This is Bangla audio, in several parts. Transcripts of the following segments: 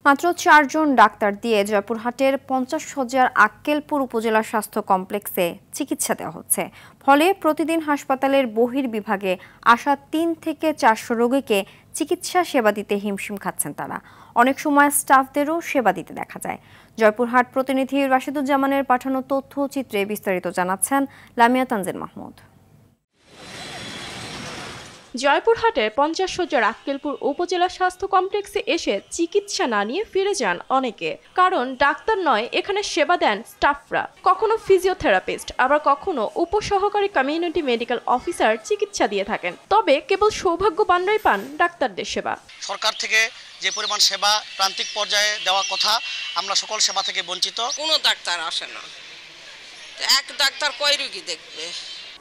মাত্র ৪ জন ডাক্তার দিয়ে জয়পুরহাটের ৫০ শয্যার আক্কেলপুর উপজেলা স্বাস্থ্য কমপ্লেক্সে চিকিৎসা দেওয়া হচ্ছে। ফলে প্রতিদিন হাসপাতালের বহির্বিভাগে আসা ৩ থেকে ৪০০ রোগীকে চিকিৎসা সেবা দিতে হিমশিম খাচ্ছেন তারা। অনেক সময় স্টাফদেরও সেবা দিতে দেখা যায়। জয়পুরহাট প্রতিনিধি রাশিদুজ্জামানের পাঠানো তথ্যচিত্রে বিস্তারিত জানাচ্ছেন লামিয়া তানজিন মাহমুদ। জয়পুরহাটের ৫০ শয্যার আক্কেলপুর উপজেলা স্বাস্থ্য কমপ্লেক্সে এসে চিকিৎসা না নিয়ে ফিরে যান অনেকে। কারণ ডাক্তার নয়, এখানে সেবা দেন স্টাফরা, কখনো ফিজিওথেরাপিস্ট, আবার কখনো উপসহকারী কমিউনিটি মেডিকেল অফিসার চিকিৎসা দিয়ে থাকেন। তবে কেবল সৌভাগ্যবানরাই পান ডাক্তারদের সেবা। সরকার থেকে যে পরিমাণ সেবা প্রান্তিক পর্যায়ে দেওয়া কথা, আমরা সকল সেবা থেকে বঞ্চিত। কোনো ডাক্তার আসে না, এক ডাক্তার কয় রোগী দেখবে।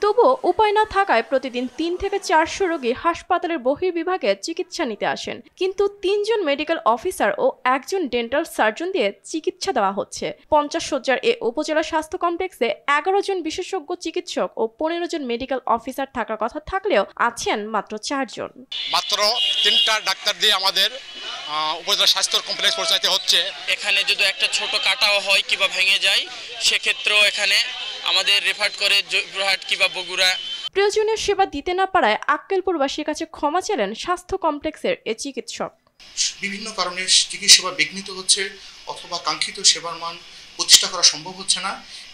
তবুও উপায় না থাকায় প্রতিদিন ৩ থেকে ৪০০ রোগী হাসপাতালের বহির্বিভাগে চিকিৎসা নিতে আসেন। কিন্তু ৩ জন মেডিকেল অফিসার ও ১ জন ডেন্টাল সার্জন দিয়ে চিকিৎসা দেওয়া হচ্ছে। ৫০ শয্যার এ উপজেলা স্বাস্থ্য কমপ্লেক্সে ১১ জন বিশেষজ্ঞ চিকিৎসক ও ১৫ জন মেডিকেল অফিসার থাকার কথা থাকলেও আছেন মাত্র ৪ জন। মাত্র ৩টা ডাক্তার দিয়ে আমাদের উপজেলা স্বাস্থ্য কমপ্লেক্স পরিচালিত হচ্ছে। এখানে যদি একটা ছোট কাটাও হয় কিংবা ভেঙে যায়, সেক্ষেত্রেও এখানে আমাদের রেফার করে জয়পুরহাট কিংবা বগুড়া। প্রয়োজনীয় সেবা দিতে না পারায় আক্কেলপুরবাসীর কাছে ক্ষমা চাইলেন স্বাস্থ্য কমপ্লেক্সের এ চিকিৎসক। বিভিন্ন কারণে চিকিৎসা সেবা বিঘ্নিত হচ্ছে অথবা কাঙ্ক্ষিত সেবার মান প্রতিষ্ঠা করা সম্ভব হচ্ছে না।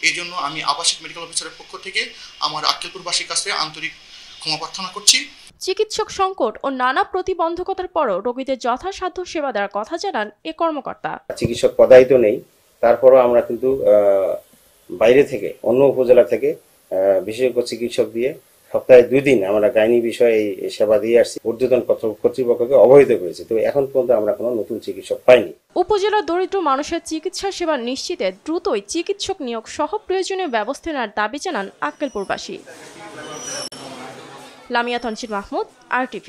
এই জন্য আমি আবাসিক মেডিকেল অফিসারের পক্ষ থেকে আমার আক্কেলপুরবাসীর কাছে আন্তরিক ক্ষমা প্রার্থনা করছি। চিকিৎসক সংকট ও নানা প্রতিবন্ধকতার পরও রোগীদের যথাসাধ্য সেবা দেওয়ার কথা জানান এ কর্মকর্তা। চিকিৎসক পদায়িত নেই, তারপরও আমরা কিন্তু বাইরে থেকে অন্য উপজেলা থেকে বিশেষজ্ঞ চিকিৎসক দিয়ে সপ্তাহে 2 দিন আমরা গাইনি বিষয়ে এই সেবা দিয়ে আসছি। ঊর্ধ্বতন কর্তৃপক্ষকে অবহিত করেছি, তো এখন পর্যন্ত আমরা কোনো নতুন চিকিৎসক পাইনি। উপজেলার দরিদ্র মানুষের চিকিৎসা সেবা নিশ্চিতে দ্রুতই চিকিৎসক নিয়োগ সহ প্রয়োজনীয় ব্যবস্থা নেওয়ার দাবি জানান আক্কেলপুরবাসী। লামিয়া তানজিন মাহমুদ, RTV।